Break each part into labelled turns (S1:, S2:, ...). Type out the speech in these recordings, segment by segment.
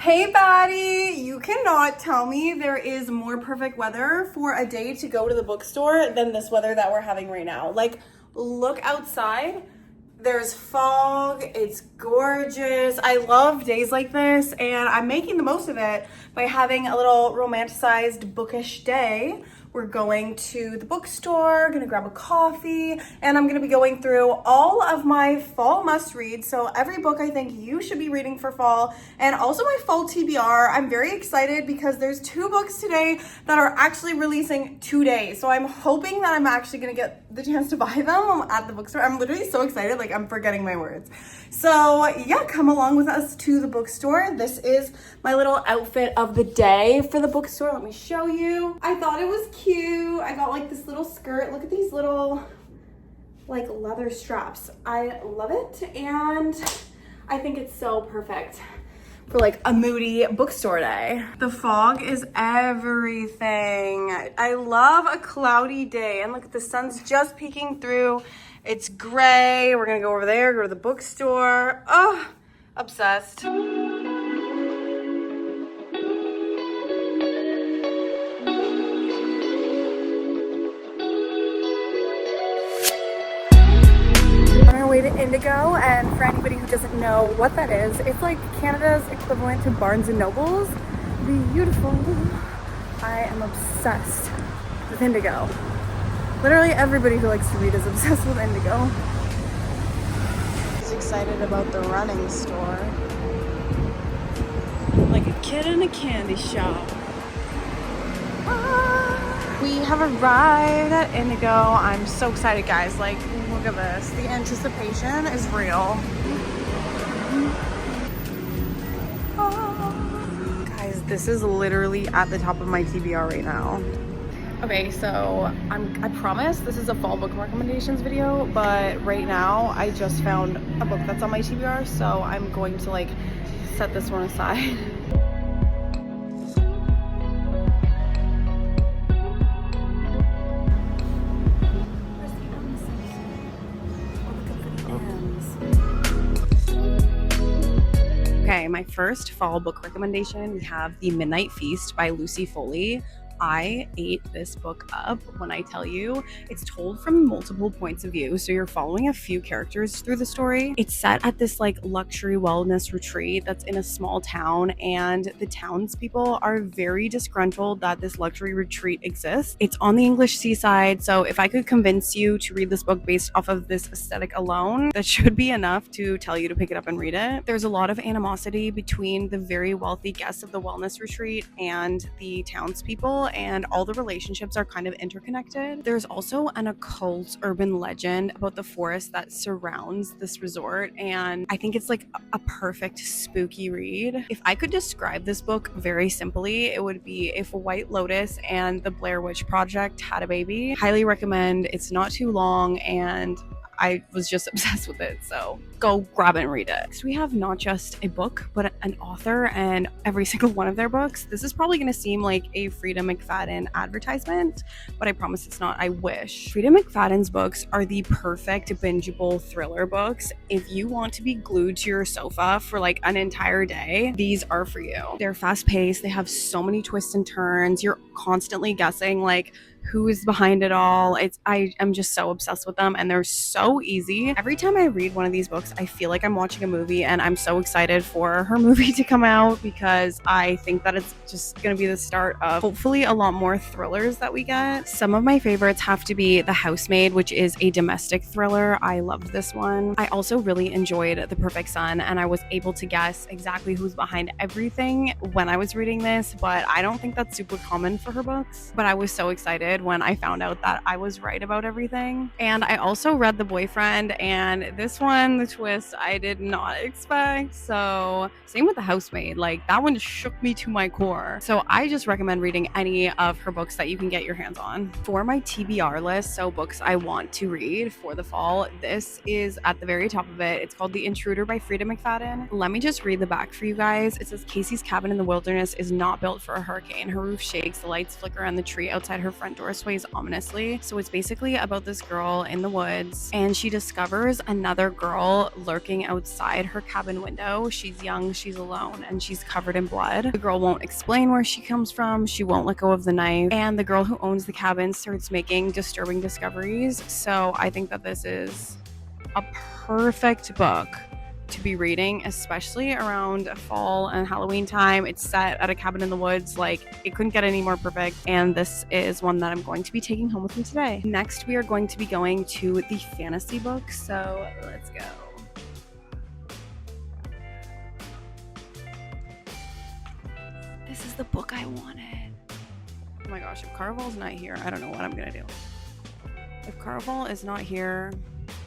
S1: Hey baddie, you cannot tell me there is more perfect weather for a day to go to the bookstore than this weather that we're having right now. Like, look outside. There's fog, it's gorgeous. I love days like this, and I'm making the most of it by having a little romanticized bookish day. We're going to the bookstore, gonna grab a coffee, and I'm gonna be going through all of my fall must-reads. So every book I think you should be reading for fall, and also my fall TBR. I'm very excited because there's 2 books today that are actually releasing today. So I'm hoping that I'm actually gonna get the chance to buy them at the bookstore. I'm literally so excited, like I'm forgetting my words. So yeah, come along with us to the bookstore. This is my little outfit of the day for the bookstore. Let me show you. I thought it was cute. I got like this little skirt. Look at these little like leather straps. I love it, and I think it's so perfect for like a moody bookstore day. The fog is everything. I love a cloudy day, and look, the sun's just peeking through. It's gray. We're gonna go over there, go to the bookstore. Oh, obsessed. Way to Indigo, and for anybody who doesn't know what that is, it's like Canada's equivalent to Barnes and Noble's. Beautiful. I am obsessed with Indigo. Literally everybody who likes to read is obsessed with Indigo. He's excited about the running store. Like a kid in a candy shop. We have arrived at Indigo. I'm so excited, guys. Like, look at this. The anticipation is real. Oh. Guys, this is literally at the top of my TBR right now. Okay, so I promise this is a fall book recommendations video, but right now I just found a book that's on my TBR, so I'm going to like set this one aside. Okay, my first fall book recommendation, we have The Midnight Feast by Lucy Foley. I ate this book up when I tell you. It's told from multiple points of view, so you're following a few characters through the story. It's set at this like luxury wellness retreat that's in a small town, and the townspeople are very disgruntled that this luxury retreat exists. It's on the English seaside, so if I could convince you to read this book based off of this aesthetic alone, that should be enough to tell you to pick it up and read it. There's a lot of animosity between the very wealthy guests of the wellness retreat and the townspeople, and all the relationships are kind of interconnected. There's also an occult urban legend about the forest that surrounds this resort, and I think it's like a perfect spooky read. If I could describe this book very simply, it would be if White Lotus and the Blair Witch Project had a baby. Highly recommend. It's not too long, and I was just obsessed with it, so go grab it and read it. Next, we have not just a book, but an author and every single one of their books. This is probably going to seem like a Frida McFadden advertisement, but I promise it's not. I wish. Frida McFadden's books are the perfect bingeable thriller books. If you want to be glued to your sofa for like an entire day, these are for you. They're fast-paced. They have so many twists and turns. You're constantly guessing like who is behind it all. I am just so obsessed with them, and they're so easy. Every time I read one of these books, I feel like I'm watching a movie, and I'm so excited for her movie to come out because I think that it's just gonna be the start of hopefully a lot more thrillers that we get. Some of my favorites have to be The Housemaid, which is a domestic thriller. I loved this one. I also really enjoyed The Perfect Son, and I was able to guess exactly who's behind everything when I was reading this, but I don't think that's super common for her books. But I was so excited when I found out that I was right about everything. And I also read The Boyfriend, and this one, the twist, I did not expect. So same with The Housemaid, like that one shook me to my core. So I just recommend reading any of her books that you can get your hands on. For my TBR list, so books I want to read for the fall, this is at the very top of it. It's called The Intruder by Frida McFadden. Let me just read the back for you guys. It says, Casey's cabin in the wilderness is not built for a hurricane. Her roof shakes, the lights flicker, and the tree outside her front door door sways ominously. So it's basically about this girl in the woods, and she discovers another girl lurking outside her cabin window. She's young, she's alone, and she's covered in blood. The girl won't explain where she comes from, she won't let go of the knife, and the girl who owns the cabin starts making disturbing discoveries. So I think that this is a perfect book to be reading, especially around fall and Halloween time. It's set at a cabin in the woods. Like, it couldn't get any more perfect, and this is one that I'm going to be taking home with me today. Next, we are going to be going to the fantasy book, so let's go. This is the book I wanted. Oh my gosh, if Caraval's not here, I don't know what I'm gonna do. If Caraval is not here,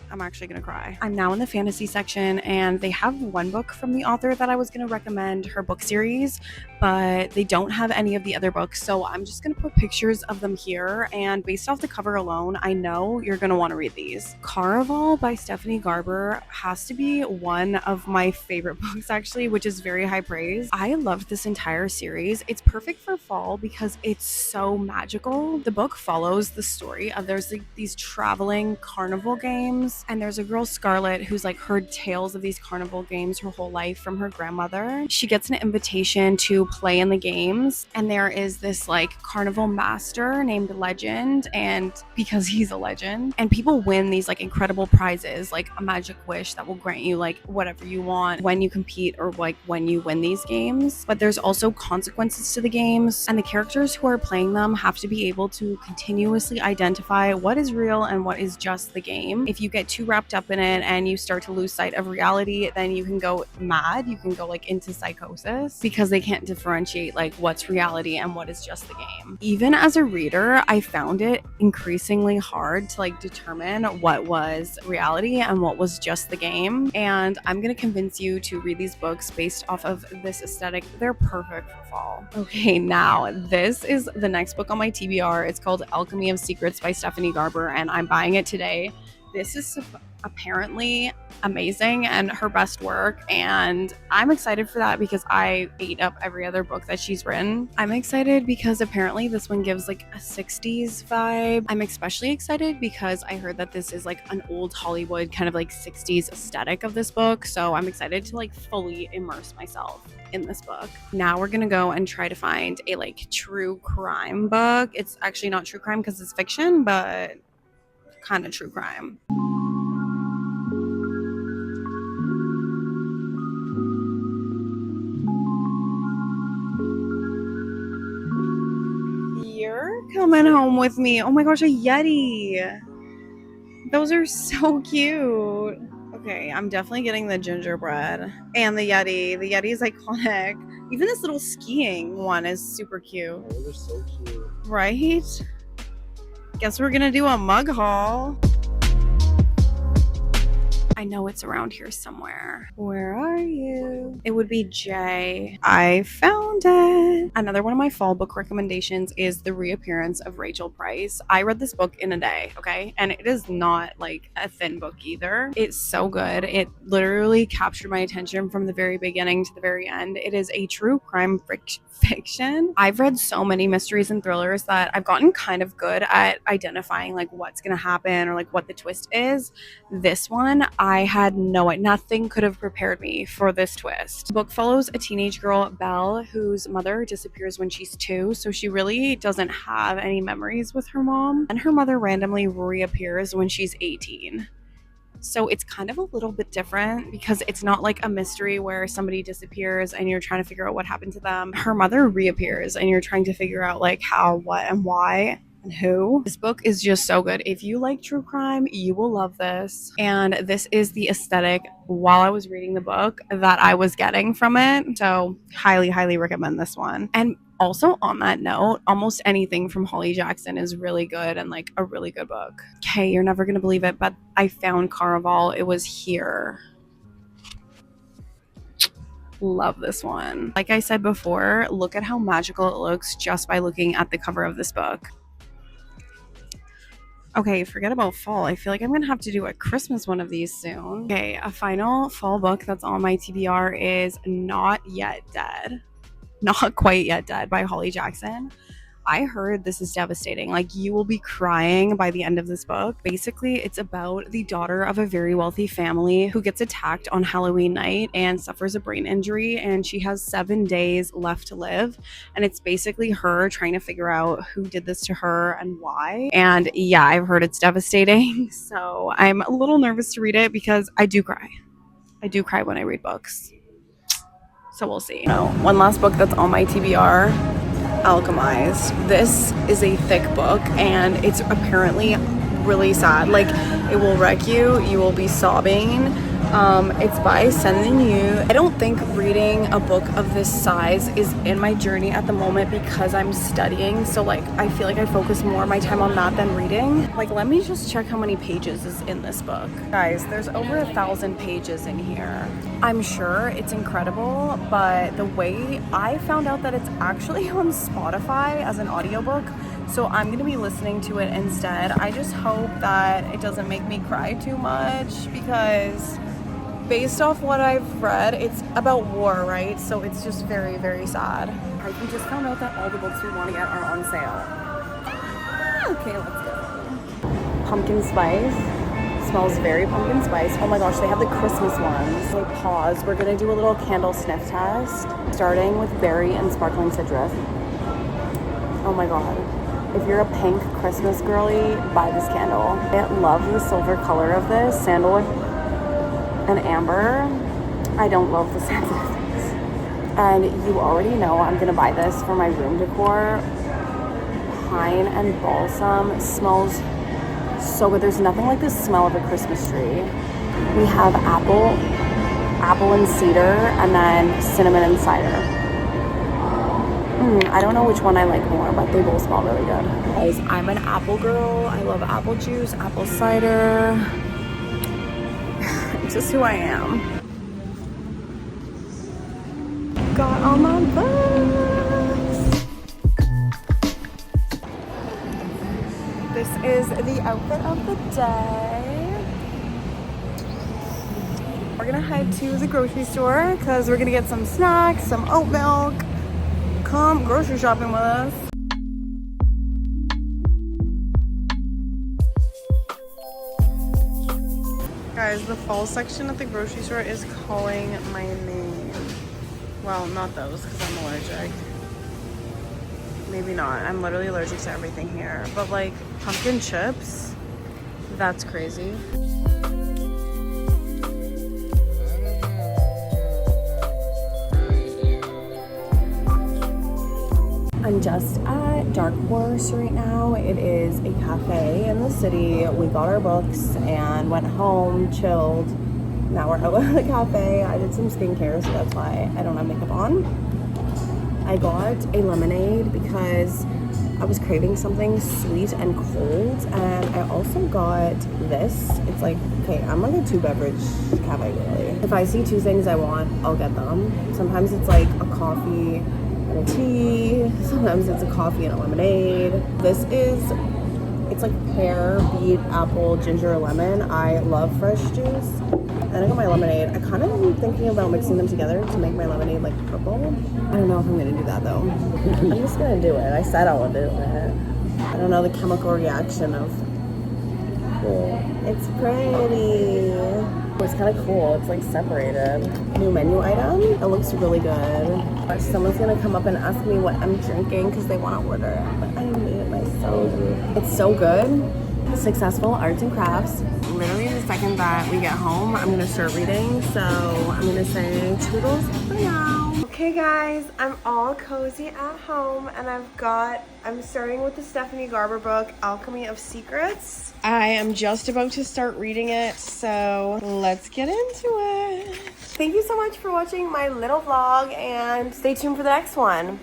S1: I'm actually gonna cry. I'm now in the fantasy section, and they have one book from the author that I was gonna recommend, her book series, but they don't have any of the other books, so I'm just gonna put pictures of them here, and based off the cover alone, I know you're gonna want to read these. Caraval by Stephanie Garber has to be one of my favorite books, actually, which is very high praise. I loved this entire series. It's perfect for fall because it's so magical. The book follows the story of there's like these traveling carnival games, and there's a girl, Scarlett, who's like heard tales of these carnival games her whole life from her grandmother. She gets an invitation to play in the games, and there is this like carnival master named Legend, and because he's a legend, and people win these like incredible prizes, like a magic wish that will grant you like whatever you want when you compete or like when you win these games. But there's also consequences to the games, and the characters who are playing them have to be able to continuously identify what is real and what is just the game. If you get too wrapped up in it and you start to lose sight of reality, then you can go mad, you can go like into psychosis, because they can't differentiate like what's reality and what is just the game. Even as a reader, I found it increasingly hard to like determine what was reality and what was just the game, and I'm gonna convince you to read these books based off of this aesthetic. They're perfect for fall. Okay, now this is the next book on my TBR. It's called Alchemy of Secrets by Stephanie Garber, and I'm buying it today. This is apparently amazing and her best work, and I'm excited for that because I ate up every other book that she's written. I'm excited because apparently this one gives like a 60s vibe. I'm especially excited because I heard that this is like an old Hollywood kind of like 60s aesthetic of this book, so I'm excited to like fully immerse myself in this book. Now we're gonna go and try to find a like true crime book. It's actually not true crime because it's fiction, but kind of true crime. You're coming home with me. Oh my gosh, a Yeti. Those are so cute. Okay, I'm definitely getting the gingerbread and the Yeti. The Yeti is iconic. Even this little skiing one is super cute.
S2: Oh, those are so cute.
S1: Right? Guess we're gonna do a mug haul. I know it's around here somewhere. Where are you? It would be Jay. I found it. Another one of my fall book recommendations is The Reappearance of Rachel Price. I read this book in a day, okay? And it is not like a thin book either. It's so good. It literally captured my attention from the very beginning to the very end. It is a true crime fiction. I've read so many mysteries and thrillers that I've gotten kind of good at identifying like what's gonna happen or like what the twist is. This one, I had nothing could have prepared me for this twist. The book follows a teenage girl, Belle, whose mother disappears when she's 2, so she really doesn't have any memories with her mom, and her mother randomly reappears when she's 18. So it's kind of a little bit different because it's not like a mystery where somebody disappears and you're trying to figure out what happened to them. Her mother reappears and you're trying to figure out like how, what, and why. And who. This book is just so good. If you like true crime, you will love this. And this is the aesthetic while I was reading the book that I was getting from it. So highly recommend this one. And also on that note, almost anything from Holly Jackson is really good and like a really good book. Okay, you're never gonna believe it, but I found Caraval. It was here. Love this one. Like I said before, look at how magical it looks just by looking at the cover of this book. Okay, forget about fall. I feel like I'm gonna have to do a Christmas one of these soon. Okay, a final fall book that's on my TBR is Not Yet Dead. Not Quite Yet Dead by Holly Jackson. I heard this is devastating. Like, you will be crying by the end of this book. Basically, it's about the daughter of a very wealthy family who gets attacked on Halloween night and suffers a brain injury, and she has 7 days left to live. And it's basically her trying to figure out who did this to her and why. And yeah, I've heard it's devastating. So I'm a little nervous to read it because I do cry. I do cry when I read books. So we'll see. One last book that's on my TBR, Alchemized. This is a thick book and it's apparently really sad. Like, it will wreck you. You will be sobbing. It's by Sending You. I don't think reading a book of this size is in my journey at the moment because I'm studying. So like, I feel like I focus more of my time on that than reading. Like, let me just check how many pages is in this book. Guys, there's over 1,000 pages in here. I'm sure it's incredible, but the way I found out that it's actually on Spotify as an audiobook, so I'm gonna be listening to it instead. I just hope that it doesn't make me cry too much because based off what I've read, it's about war, right? So it's just very, very sad. We just found out that all the books we want to get are on sale. Okay, let's go. Pumpkin spice. Smells very pumpkin spice. Oh my gosh, they have the Christmas ones. Like, pause. We're gonna do a little candle sniff test, starting with berry and sparkling citrus. Oh my god. If you're a pink Christmas girly, buy this candle. I love the silver color of this, sandalwood and amber. I don't love the scent of this. And you already know I'm gonna buy this for my room decor. Pine and balsam smells so good. There's nothing like the smell of a Christmas tree. We have apple and cedar, and then cinnamon and cider. I don't know which one I like more, but they both smell really good. Guys, I'm an apple girl. I love apple juice, apple cider. It's just who I am. Got all my books. This is the outfit of the day. We're gonna head to the grocery store because we're gonna get some snacks, some oat milk. Come grocery shopping with us. Guys, the fall section at the grocery store is calling my name. Well, not those because I'm allergic. Maybe not. I'm literally allergic to everything here. But like pumpkin chips, that's crazy. I'm just at Dark Horse right now. It is a cafe in the city. We got our books and went home, chilled. Now we're out of the cafe. I did some skincare, so that's why I don't have makeup on. I got a lemonade because I was craving something sweet and cold, and I also got this. It's like, okay, I'm like a 2-beverage cafe really. If I see 2 things I want, I'll get them. Sometimes it's like a coffee and a tea. Sometimes it's a coffee and a lemonade. It's like pear, beet, apple, ginger, lemon. I love fresh juice. And I got my lemonade. I kind of am thinking about mixing them together to make my lemonade like purple. I don't know if I'm gonna do that though. I'm just gonna do it. I said I would do it. I don't know the chemical reaction of cool. It's pretty. It's kind of cool. It's like separated. New menu item. It looks really good. Someone's gonna come up and ask me what I'm drinking because they want to order it, but I made it myself. It's so good. Successful arts and crafts. Literally the second that we get home, I'm gonna start reading. So I'm gonna say toodles for now. Okay guys, I'm all cozy at home and I'm starting with the Stephanie Garber book, Alchemy of Secrets. I am just about to start reading it, so let's get into it. Thank you so much for watching my little vlog and stay tuned for the next one.